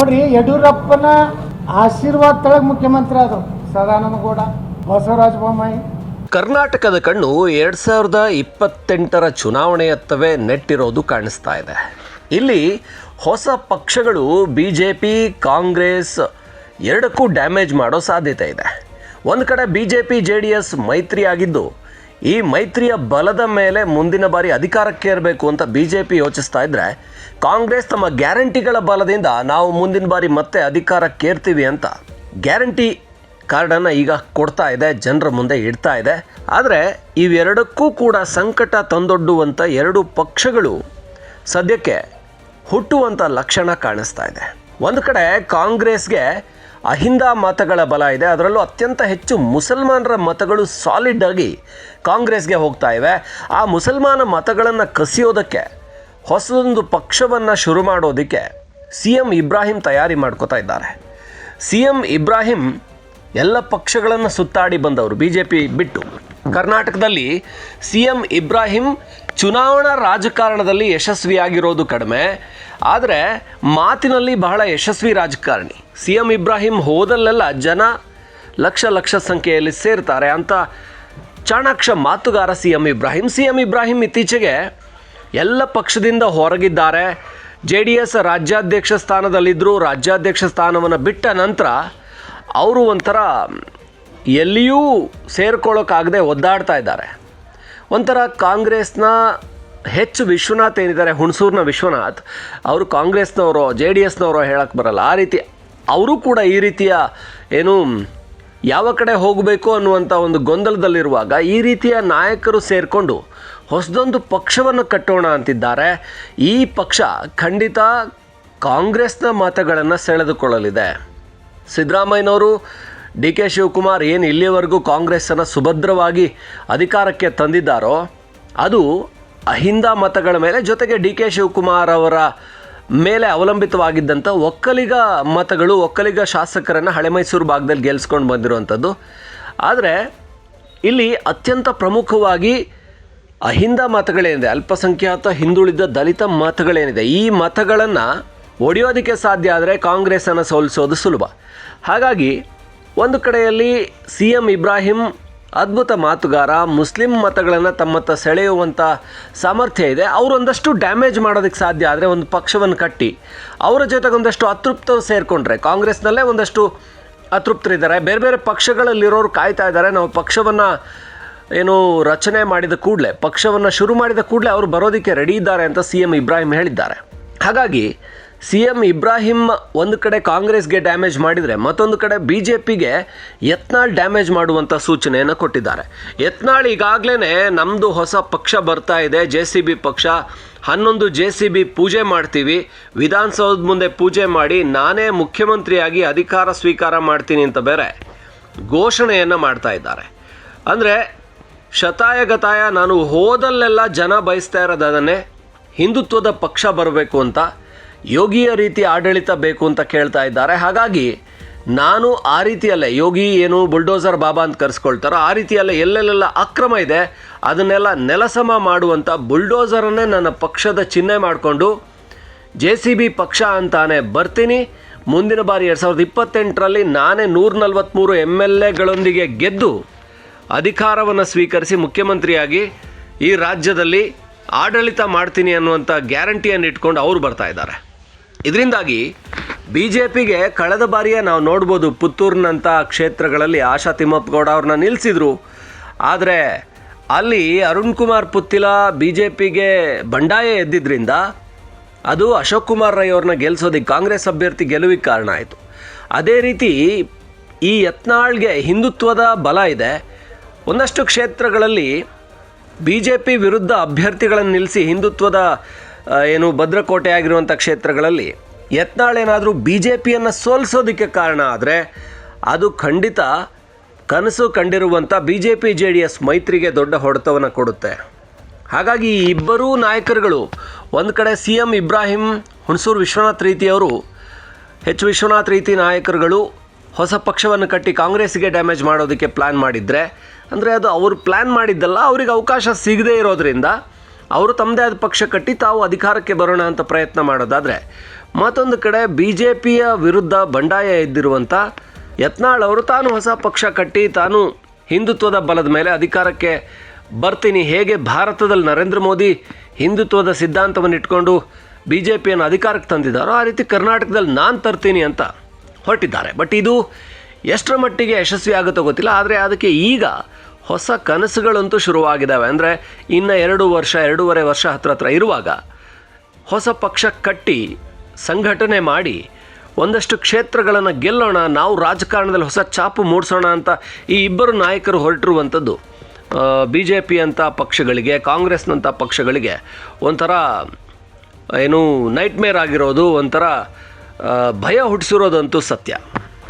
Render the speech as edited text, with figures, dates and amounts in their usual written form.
ನೋಡ್ರಿ, ಯಡಿಯೂರಪ್ಪನ ಆಶೀರ್ವಾದ ತಳಗ ಮುಖ್ಯಮಂತ್ರಿ ಆದವು ಸದಾನಂದಗೌಡ, ಬಸವರಾಜ ಬೊಮ್ಮಾಯಿ. ಕರ್ನಾಟಕದ ಕಣ್ಣು 2028ರ ಚುನಾವಣೆಯತ್ತವೇ ನೆಟ್ಟಿರೋದು ಕಾಣಿಸ್ತಾ ಇದೆ. ಇಲ್ಲಿ ಹೊಸ ಪಕ್ಷಗಳು BJP, ಕಾಂಗ್ರೆಸ್ ಎರಡಕ್ಕೂ ಡ್ಯಾಮೇಜ್ ಮಾಡೋ ಸಾಧ್ಯತೆ ಇದೆ. ಒಂದು ಕಡೆ BJP JDS ಮೈತ್ರಿ ಆಗಿದ್ದು, ಈ ಮೈತ್ರಿಯ ಬಲದ ಮೇಲೆ ಮುಂದಿನ ಬಾರಿ ಅಧಿಕಾರಕ್ಕೆ ಏರಬೇಕು ಅಂತ BJP ಯೋಚಿಸ್ತಾ ಇದ್ದರೆ, ಕಾಂಗ್ರೆಸ್ ತಮ್ಮ ಗ್ಯಾರಂಟಿಗಳ ಬಲದಿಂದ ನಾವು ಮುಂದಿನ ಬಾರಿ ಮತ್ತೆ ಅಧಿಕಾರಕ್ಕೆ ಏರ್ತೀವಿ ಅಂತ ಗ್ಯಾರಂಟಿ ಕಾರ್ಡನ್ನು ಈಗ ಕೊಡ್ತಾ ಇದೆ, ಜನರ ಮುಂದೆ ಇಡ್ತಾ ಇದೆ. ಆದರೆ ಇವೆರಡಕ್ಕೂ ಕೂಡ ಸಂಕಟ ತಂದೊಡ್ಡುವಂಥ ಎರಡು ಪಕ್ಷಗಳು ಸದ್ಯಕ್ಕೆ ಹುಟ್ಟುವಂಥ ಲಕ್ಷಣ ಕಾಣಿಸ್ತಾ ಇದೆ. ಒಂದು ಕಡೆ ಕಾಂಗ್ರೆಸ್ಗೆ ಅಹಿಂದ ಮತಗಳ ಬಲ ಇದೆ, ಅದರಲ್ಲೂ ಅತ್ಯಂತ ಹೆಚ್ಚು ಮುಸಲ್ಮಾನರ ಮತಗಳು ಸಾಲಿಡ್ ಆಗಿ ಕಾಂಗ್ರೆಸ್ಗೆ ಹೋಗ್ತಾ ಇವೆ. ಆ ಮುಸಲ್ಮಾನ ಮತಗಳನ್ನು ಕಸಿಯೋದಕ್ಕೆ ಹೊಸದೊಂದು ಪಕ್ಷವನ್ನು ಶುರು ಮಾಡೋದಕ್ಕೆ CM ಇಬ್ರಾಹಿಂ ತಯಾರಿ ಮಾಡ್ಕೋತಾ ಇದ್ದಾರೆ. CM ಇಬ್ರಾಹಿಂ ಎಲ್ಲ ಪಕ್ಷಗಳನ್ನು ಸುತ್ತಾಡಿ ಬಂದವರು, BJP ಬಿಟ್ಟು. ಕರ್ನಾಟಕದಲ್ಲಿ CM ಇಬ್ರಾಹಿಂ ಚುನಾವಣಾ ರಾಜಕಾರಣದಲ್ಲಿ ಯಶಸ್ವಿಯಾಗಿರೋದು ಕಡಿಮೆ, ಆದರೆ ಮಾತಿನಲ್ಲಿ ಬಹಳ ಯಶಸ್ವಿ ರಾಜಕಾರಣಿ. CM ಇಬ್ರಾಹಿಂ ಹೋದಲ್ಲೆಲ್ಲ ಜನ ಲಕ್ಷ ಸಂಖ್ಯೆಯಲ್ಲಿ ಸೇರ್ತಾರೆ ಅಂತ ಚಾಣಾಕ್ಷ ಮಾತುಗಾರ CM ಇಬ್ರಾಹಿಂ. CM ಇಬ್ರಾಹಿಂ ಇತ್ತೀಚೆಗೆ ಎಲ್ಲ ಪಕ್ಷದಿಂದ ಹೊರಗಿದ್ದಾರೆ. JDS ರಾಜ್ಯಾಧ್ಯಕ್ಷ ಸ್ಥಾನದಲ್ಲಿದ್ದರು. ರಾಜ್ಯಾಧ್ಯಕ್ಷ ಸ್ಥಾನವನ್ನು ಬಿಟ್ಟ ನಂತರ ಅವರು ಒಂಥರ ಎಲ್ಲಿಯೂ ಸೇರ್ಕೊಳ್ಳೋಕ್ಕಾಗದೆ ಒದ್ದಾಡ್ತಾ ಇದ್ದಾರೆ. ಒಂಥರ ಕಾಂಗ್ರೆಸ್ನ ವಿಶ್ವನಾಥ್ ಏನಿದ್ದಾರೆ, ಹುಣಸೂರಿನ ವಿಶ್ವನಾಥ್, ಅವರು ಕಾಂಗ್ರೆಸ್ನವರು JDSನವರು ಹೇಳಕ್ಕೆ ಬರಲ್ಲ. ಆ ರೀತಿ ಅವರು ಕೂಡ ಈ ರೀತಿಯ ಯಾವ ಕಡೆ ಹೋಗಬೇಕು ಅನ್ನುವಂಥ ಒಂದು ಗೊಂದಲದಲ್ಲಿರುವಾಗ ಈ ರೀತಿಯ ನಾಯಕರು ಸೇರಿಕೊಂಡು ಹೊಸದೊಂದು ಪಕ್ಷವನ್ನು ಕಟ್ಟೋಣ ಅಂತಿದ್ದಾರೆ. ಈ ಪಕ್ಷ ಖಂಡಿತ ಕಾಂಗ್ರೆಸ್ನ ಮತಗಳನ್ನು ಸೆಳೆದುಕೊಳ್ಳಲಿದೆ. ಸಿದ್ದರಾಮಯ್ಯನವರು, DK ಶಿವಕುಮಾರ್ ಏನು ಇಲ್ಲಿಯವರೆಗೂ ಕಾಂಗ್ರೆಸ್ಸನ್ನು ಸುಭದ್ರವಾಗಿ ಅಧಿಕಾರಕ್ಕೆ ತಂದಿದ್ದಾರೋ ಅದು ಅಹಿಂದ ಮತಗಳ ಮೇಲೆ, ಜೊತೆಗೆ DK ಶಿವಕುಮಾರ್ ಅವರ ಮೇಲೆ ಅವಲಂಬಿತವಾಗಿದ್ದಂಥ ಒಕ್ಕಲಿಗ ಮತಗಳು, ಒಕ್ಕಲಿಗ ಶಾಸಕರನ್ನು ಹಳೆ ಮೈಸೂರು ಭಾಗದಲ್ಲಿ ಗೆಲ್ಲಿಸ್ಕೊಂಡು ಬಂದಿರುವಂಥದ್ದು. ಆದರೆ ಇಲ್ಲಿ ಅತ್ಯಂತ ಪ್ರಮುಖವಾಗಿ ಅಹಿಂದ ಮತಗಳೇನಿದೆ, ಅಲ್ಪಸಂಖ್ಯಾತ ಹಿಂದುಳಿದ ದಲಿತ ಮತಗಳೇನಿದೆ, ಈ ಮತಗಳನ್ನು ಒಡೆಯೋದಕ್ಕೆ ಸಾಧ್ಯ ಆದರೆ ಕಾಂಗ್ರೆಸ್ಸನ್ನು ಸೋಲಿಸೋದು ಸುಲಭ. ಹಾಗಾಗಿ ಒಂದು ಕಡೆಯಲ್ಲಿ CM ಇಬ್ರಾಹಿಂ ಅದ್ಭುತ ಮಾತುಗಾರ, ಮುಸ್ಲಿಂ ಮತಗಳನ್ನು ತಮ್ಮತ್ತ ಸೆಳೆಯುವಂಥ ಸಾಮರ್ಥ್ಯ ಇದೆ. ಅವರೊಂದಷ್ಟು ಡ್ಯಾಮೇಜ್ ಮಾಡೋದಕ್ಕೆ ಸಾಧ್ಯ ಆದರೆ ಒಂದು ಪಕ್ಷವನ್ನು ಕಟ್ಟಿ ಅವರ ಜೊತೆಗೆ ಒಂದಷ್ಟು ಅತೃಪ್ತರು ಸೇರಿಕೊಂಡ್ರೆ, ಕಾಂಗ್ರೆಸ್ನಲ್ಲೇ ಒಂದಷ್ಟು ಅತೃಪ್ತರಿದ್ದಾರೆ, ಬೇರೆ ಬೇರೆ ಪಕ್ಷಗಳಲ್ಲಿರೋರು ಕಾಯ್ತಾ ಇದ್ದಾರೆ, ನಾವು ಪಕ್ಷವನ್ನು ರಚನೆ ಮಾಡಿದ ಕೂಡಲೇ, ಪಕ್ಷವನ್ನು ಶುರು ಮಾಡಿದ ಕೂಡಲೇ ಅವರು ಬರೋದಕ್ಕೆ ರೆಡಿ ಇದ್ದಾರೆ ಅಂತ CM ಇಬ್ರಾಹಿಂ ಹೇಳಿದ್ದಾರೆ. ಹಾಗಾಗಿ CM ಇಬ್ರಾಹಿಂ ಒಂದು ಕಡೆ ಕಾಂಗ್ರೆಸ್ಗೆ ಡ್ಯಾಮೇಜ್ ಮಾಡಿದರೆ, ಮತ್ತೊಂದು ಕಡೆ BJPಗೆ ಯತ್ನಾಳ್ ಡ್ಯಾಮೇಜ್ ಮಾಡುವಂಥ ಸೂಚನೆಯನ್ನು ಕೊಟ್ಟಿದ್ದಾರೆ. ಯತ್ನಾಳ್ ಈಗಾಗಲೇ ನಮ್ಮದು ಹೊಸ ಪಕ್ಷ ಬರ್ತಾ ಇದೆ, JCB ಪಕ್ಷ, 11 JCB ಪೂಜೆ ಮಾಡ್ತೀವಿ, ವಿಧಾನಸೌಧದ ಮುಂದೆ ಪೂಜೆ ಮಾಡಿ ನಾನೇ ಮುಖ್ಯಮಂತ್ರಿಯಾಗಿ ಅಧಿಕಾರ ಸ್ವೀಕಾರ ಮಾಡ್ತೀನಿ ಅಂತ ಬೇರೆ ಘೋಷಣೆಯನ್ನು ಮಾಡ್ತಾ ಇದ್ದಾರೆ. ಅಂದರೆ ಶತಾಯಗತಾಯ ನಾನು ಹೋದಲ್ಲೆಲ್ಲ ಜನ ಬಯಸ್ತಾ ಇರೋದು ಅದನ್ನೇ, ಹಿಂದುತ್ವದ ಪಕ್ಷ ಬರಬೇಕು ಅಂತ, ಯೋಗಿಯ ರೀತಿ ಆಡಳಿತ ಬೇಕು ಅಂತ ಕೇಳ್ತಾ ಇದ್ದಾರೆ. ಹಾಗಾಗಿ ನಾನು ಆ ರೀತಿಯಲ್ಲೇ, ಯೋಗಿ ಬುಲ್ಡೋಸರ್ ಬಾಬಾ ಅಂತ ಕರೆಸ್ಕೊಳ್ತಾರೋ ಆ ರೀತಿಯಲ್ಲೇ ಎಲ್ಲೆಲ್ಲೆಲ್ಲ ಅಕ್ರಮ ಇದೆ ಅದನ್ನೆಲ್ಲ ನೆಲಸಮ ಮಾಡುವಂಥ ಬುಲ್ಡೋಸರನ್ನೇ ನನ್ನ ಪಕ್ಷದ ಚಿಹ್ನೆ ಮಾಡಿಕೊಂಡು JCB ಪಕ್ಷ ಅಂತಾನೆ ಬರ್ತೀನಿ. ಮುಂದಿನ ಬಾರಿ 2028ರಲ್ಲಿ ನಾನೇ 143 MLAಗಳೊಂದಿಗೆ ಗೆದ್ದು ಅಧಿಕಾರವನ್ನು ಸ್ವೀಕರಿಸಿ ಮುಖ್ಯಮಂತ್ರಿಯಾಗಿ ಈ ರಾಜ್ಯದಲ್ಲಿ ಆಡಳಿತ ಮಾಡ್ತೀನಿ ಅನ್ನುವಂಥ ಗ್ಯಾರಂಟಿಯನ್ನು ಇಟ್ಕೊಂಡು ಅವರು ಬರ್ತಾ ಇದ್ದಾರೆ. ಇದರಿಂದಾಗಿ BJPಗೆ ಕಳೆದ ಬಾರಿಯೇ ನಾವು ನೋಡ್ಬೋದು, ಪುತ್ತೂರಿನಂಥ ಕ್ಷೇತ್ರಗಳಲ್ಲಿ ಆಶಾ ತಿಮ್ಮಪ್ಪಗೌಡ ಅವ್ರನ್ನ ನಿಲ್ಲಿಸಿದ್ರು. ಆದರೆ ಅಲ್ಲಿ ಅರುಣ್ ಕುಮಾರ್ ಪುತ್ತಿಲ BJPಗೆ ಬಂಡಾಯ ಎದ್ದಿದ್ದರಿಂದ ಅದು ಅಶೋಕ್ ಕುಮಾರ್ ರೈ ಅವ್ರನ್ನ ಗೆಲ್ಲಿಸೋದಕ್ಕೆ, ಕಾಂಗ್ರೆಸ್ ಅಭ್ಯರ್ಥಿ ಗೆಲುವಿಗೆ ಕಾರಣ ಆಯಿತು. ಅದೇ ರೀತಿ ಈ ಯತ್ನಾಳ್ಗೆ ಹಿಂದುತ್ವದ ಬಲ ಇದೆ. ಒಂದಷ್ಟು ಕ್ಷೇತ್ರಗಳಲ್ಲಿ BJP ವಿರುದ್ಧ ಅಭ್ಯರ್ಥಿಗಳನ್ನು ನಿಲ್ಲಿಸಿ ಹಿಂದುತ್ವದ ಭದ್ರಕೋಟೆ ಆಗಿರುವಂಥ ಕ್ಷೇತ್ರಗಳಲ್ಲಿ ಯತ್ನಾಳ್ ಏನಾದರೂ BJPಯನ್ನು ಸೋಲಿಸೋದಕ್ಕೆ ಕಾರಣ ಆದರೆ ಅದು ಖಂಡಿತ ಕನಸು ಕಂಡಿರುವಂಥ BJP JDS ಮೈತ್ರಿಗೆ ದೊಡ್ಡ ಹೊಡೆತವನ್ನು ಕೊಡುತ್ತೆ. ಹಾಗಾಗಿ ಈ ಇಬ್ಬರೂ ನಾಯಕರುಗಳು, ಒಂದು ಕಡೆ CM ಇಬ್ರಾಹಿಂ, ಹುಣಸೂರು ವಿಶ್ವನಾಥ್ ರೀತಿಯವರು, ವಿಶ್ವನಾಥ್ ರೀತಿ ನಾಯಕರುಗಳು ಹೊಸ ಪಕ್ಷವನ್ನು ಕಟ್ಟಿ ಕಾಂಗ್ರೆಸ್ಸಿಗೆ ಡ್ಯಾಮೇಜ್ ಮಾಡೋದಕ್ಕೆ ಪ್ಲ್ಯಾನ್ ಮಾಡಿದರೆ, ಅಂದರೆ ಅದು ಅವರು ಪ್ಲ್ಯಾನ್ ಮಾಡಿದ್ದಲ್ಲ, ಅವ್ರಿಗೆ ಅವಕಾಶ ಸಿಗದೇ ಇರೋದ್ರಿಂದ ಅವರು ತಮ್ಮದೇ ಆದ ಪಕ್ಷ ಕಟ್ಟಿ ತಾವು ಅಧಿಕಾರಕ್ಕೆ ಬರೋಣ ಅಂತ ಪ್ರಯತ್ನ ಮಾಡೋದಾದರೆ, ಮತ್ತೊಂದು ಕಡೆ ಬಿ ಜೆ ಪಿಯ ವಿರುದ್ಧ ಬಂಡಾಯ ಎದ್ದಿರುವಂಥ ಯತ್ನಾಳ್ ಅವರು ತಾನು ಹೊಸ ಪಕ್ಷ ಕಟ್ಟಿ ತಾನು ಹಿಂದುತ್ವದ ಬಲದ ಮೇಲೆ ಅಧಿಕಾರಕ್ಕೆ ಬರ್ತೀನಿ, ಹೇಗೆ ಭಾರತದಲ್ಲಿ ನರೇಂದ್ರ ಮೋದಿ ಹಿಂದುತ್ವದ ಸಿದ್ಧಾಂತವನ್ನು ಇಟ್ಕೊಂಡು ಬಿ ಜೆ ಪಿಯನ್ನು ಅಧಿಕಾರಕ್ಕೆ ತಂದಿದ್ದಾರೋ ಆ ರೀತಿ ಕರ್ನಾಟಕದಲ್ಲಿ ನಾನು ತರ್ತೀನಿ ಅಂತ ಹೊರಟಿದ್ದಾರೆ. ಬಟ್ ಇದು ಎಷ್ಟರ ಮಟ್ಟಿಗೆ ಯಶಸ್ವಿ ಆಗುತ್ತೋ ಗೊತ್ತಿಲ್ಲ. ಆದರೆ ಅದಕ್ಕೆ ಈಗ ಹೊಸ ಕನಸುಗಳಂತೂ ಶುರುವಾಗಿದ್ದಾವೆ. ಅಂದರೆ ಇನ್ನು 2-2.5 ವರ್ಷ ಹತ್ರ ಇರುವಾಗ ಹೊಸ ಪಕ್ಷ ಕಟ್ಟಿ ಸಂಘಟನೆ ಮಾಡಿ ಒಂದಷ್ಟು ಕ್ಷೇತ್ರಗಳನ್ನು ಗೆಲ್ಲೋಣ, ನಾವು ರಾಜಕಾರಣದಲ್ಲಿ ಹೊಸ ಛಾಪು ಮೂಡಿಸೋಣ ಅಂತ ಈ ಇಬ್ಬರು ನಾಯಕರು ಹೊರಟಿರುವಂಥದ್ದು ಬಿ ಜೆ ಪಿ ಅಂಥ ಪಕ್ಷಗಳಿಗೆ, ಕಾಂಗ್ರೆಸ್ನಂಥ ಪಕ್ಷಗಳಿಗೆ ಒಂಥರ ಏನು ನೈಟ್ಮೇರ್ ಆಗಿರೋದು, ಒಂಥರ ಭಯ ಹುಟ್ಟಿಸಿರೋದಂತೂ ಸತ್ಯ.